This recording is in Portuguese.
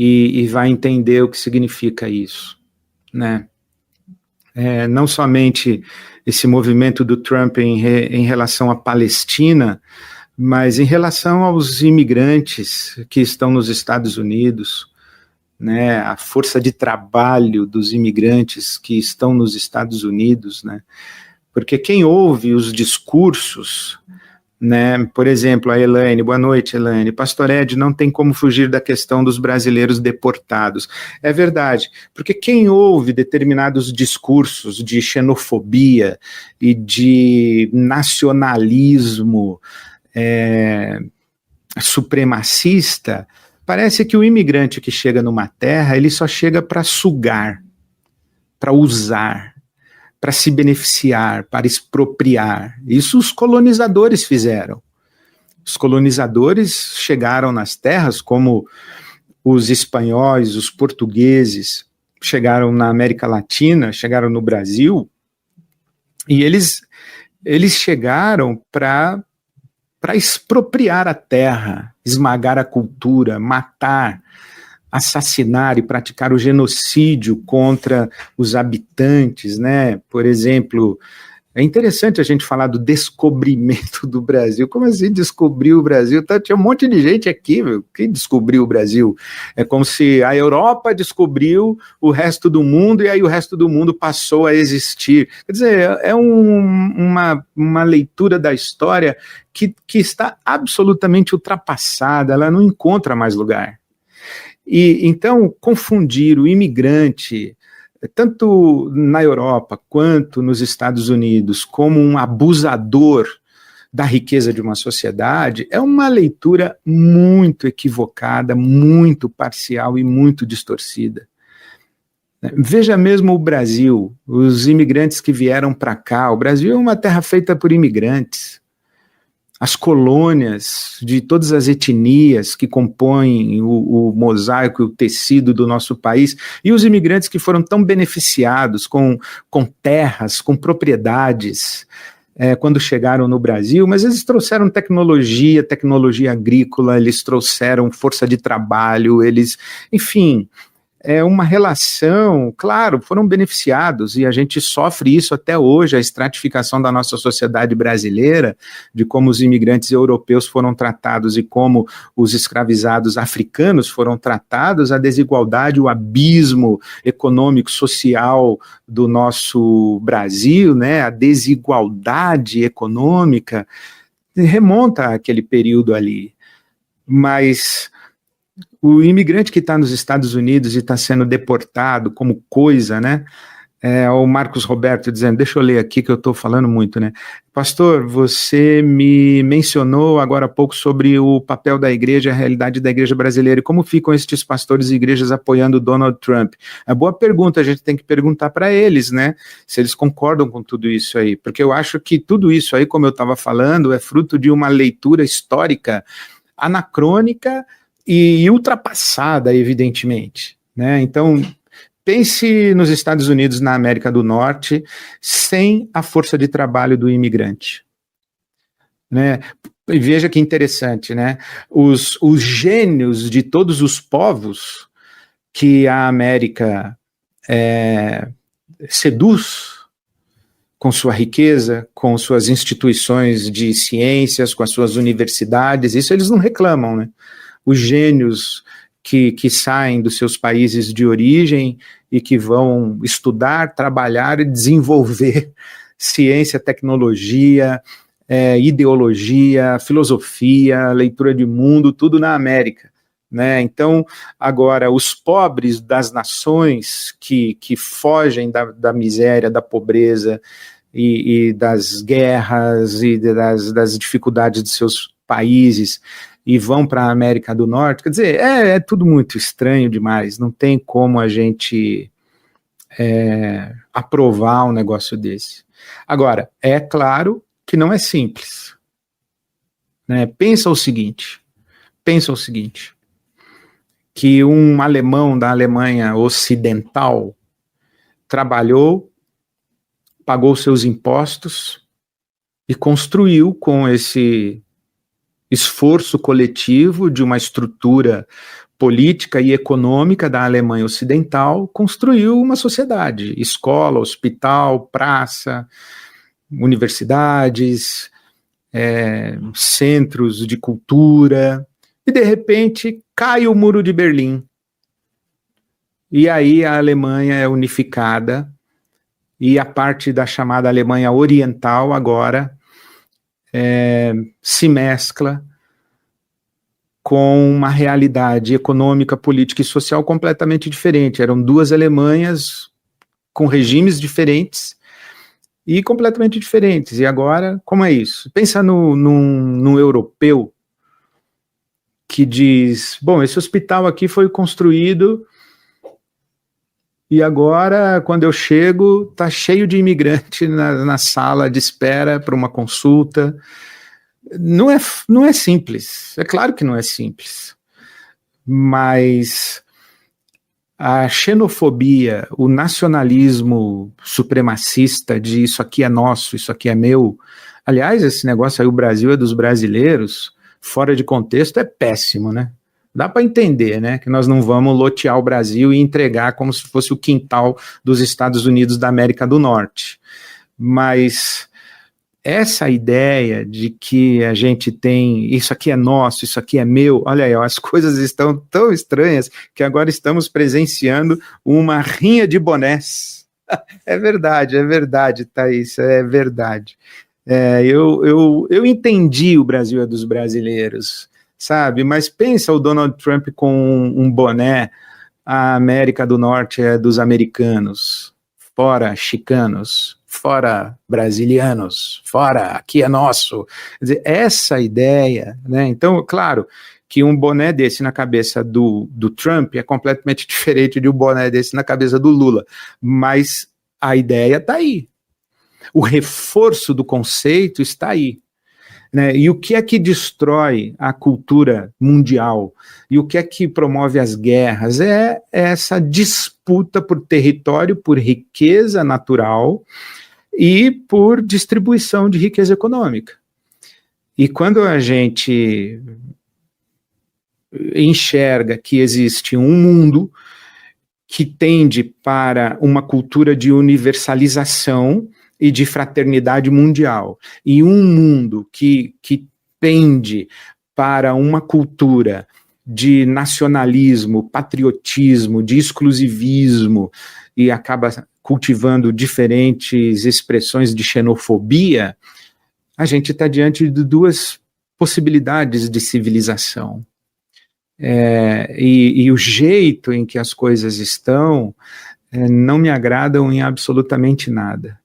e vai entender o que significa isso, né? Não somente esse movimento do Trump em relação à Palestina, mas em relação aos imigrantes que estão nos Estados Unidos, né, a força de trabalho dos imigrantes que estão nos Estados Unidos, né, porque quem ouve os discursos, né, por exemplo, a Elaine, boa noite, Elaine, Pastor Ed, não tem como fugir da questão dos brasileiros deportados. É verdade, porque quem ouve determinados discursos de xenofobia e de nacionalismo supremacista, parece que o imigrante que chega numa terra, ele só chega para sugar, para usar, para se beneficiar, para expropriar. Isso os colonizadores fizeram. Os colonizadores chegaram nas terras, como os espanhóis, os portugueses, chegaram na América Latina, chegaram no Brasil, e eles chegaram para expropriar a terra, esmagar a cultura, matar, assassinar e praticar o genocídio contra os habitantes, né? Por exemplo, é interessante a gente falar do descobrimento do Brasil. Como assim descobriu o Brasil? Tinha um monte de gente aqui, meu. Quem descobriu o Brasil? É como se a Europa descobriu o resto do mundo e aí o resto do mundo passou a existir. Quer dizer, é uma leitura da história que está absolutamente ultrapassada, ela não encontra mais lugar. E então, confundir o imigrante, tanto na Europa quanto nos Estados Unidos, como um abusador da riqueza de uma sociedade, é uma leitura muito equivocada, muito parcial e muito distorcida. Veja mesmo o Brasil, os imigrantes que vieram para cá. O Brasil é uma terra feita por imigrantes. As colônias de todas as etnias que compõem o mosaico e o tecido do nosso país, e os imigrantes que foram tão beneficiados com terras, com propriedades, quando chegaram no Brasil, mas eles trouxeram tecnologia agrícola, eles trouxeram força de trabalho, enfim, é uma relação, claro, foram beneficiados, e a gente sofre isso até hoje, a estratificação da nossa sociedade brasileira, de como os imigrantes europeus foram tratados e como os escravizados africanos foram tratados, a desigualdade, o abismo econômico, social do nosso Brasil, né, a desigualdade econômica, remonta àquele período ali, mas o imigrante que está nos Estados Unidos e está sendo deportado como coisa, né? O Marcos Roberto dizendo, deixa eu ler aqui que eu estou falando muito, né? Pastor, você me mencionou agora há pouco sobre o papel da igreja, a realidade da igreja brasileira, e como ficam estes pastores e igrejas apoiando Donald Trump? É boa pergunta, a gente tem que perguntar para eles, né? Se eles concordam com tudo isso aí, porque eu acho que tudo isso aí, como eu estava falando, é fruto de uma leitura histórica anacrônica e ultrapassada, evidentemente, né? Então, pense nos Estados Unidos, na América do Norte, sem a força de trabalho do imigrante, né? E veja que interessante, né? Os gênios de todos os povos que a América seduz com sua riqueza, com suas instituições de ciências, com as suas universidades, isso eles não reclamam, né? Os gênios que saem dos seus países de origem e que vão estudar, trabalhar e desenvolver ciência, tecnologia, ideologia, filosofia, leitura de mundo, tudo na América, né? Então, agora, os pobres das nações que fogem da miséria, da pobreza e das guerras e das dificuldades de seus países, e vão para a América do Norte, quer dizer, é tudo muito estranho demais, não tem como a gente aprovar um negócio desse. Agora, é claro que não é simples, né? Pensa o seguinte, que um alemão da Alemanha Ocidental trabalhou, pagou seus impostos e construiu com esse esforço coletivo de uma estrutura política e econômica da Alemanha Ocidental construiu uma sociedade, escola, hospital, praça, universidades, centros de cultura, e de repente cai o Muro de Berlim. E aí a Alemanha é unificada, e a parte da chamada Alemanha Oriental agora se mescla com uma realidade econômica, política e social completamente diferente. Eram duas Alemanhas com regimes diferentes e completamente diferentes. E agora, como é isso? Pensa num europeu que diz, bom, esse hospital aqui foi construído e agora, quando eu chego, tá cheio de imigrante na sala de espera para uma consulta. Não é simples, é claro que não é simples, mas a xenofobia, o nacionalismo supremacista de isso aqui é nosso, isso aqui é meu, aliás, esse negócio aí, o Brasil é dos brasileiros, fora de contexto é péssimo, né? Dá para entender, né, que nós não vamos lotear o Brasil e entregar como se fosse o quintal dos Estados Unidos da América do Norte, mas essa ideia de que a gente tem, isso aqui é nosso, isso aqui é meu, olha aí, as coisas estão tão estranhas que agora estamos presenciando uma rinha de bonés. É verdade, Thaís, é verdade. Eu entendi o Brasil é dos brasileiros, sabe? Mas pensa o Donald Trump com um boné, a América do Norte é dos americanos, fora chicanos, fora brasilianos, fora aqui é nosso. Quer dizer, essa ideia, né? Então, claro que um boné desse na cabeça do Trump é completamente diferente de um boné desse na cabeça do Lula, mas a ideia está aí. O reforço do conceito está aí. Né? E o que é que destrói a cultura mundial? E o que é que promove as guerras? É essa disputa por território, por riqueza natural e por distribuição de riqueza econômica. E quando a gente enxerga que existe um mundo que tende para uma cultura de universalização e de fraternidade mundial, e um mundo que tende para uma cultura de nacionalismo, patriotismo, de exclusivismo, e acaba cultivando diferentes expressões de xenofobia, a gente está diante de duas possibilidades de civilização. E o jeito em que as coisas estão não me agradam em absolutamente nada.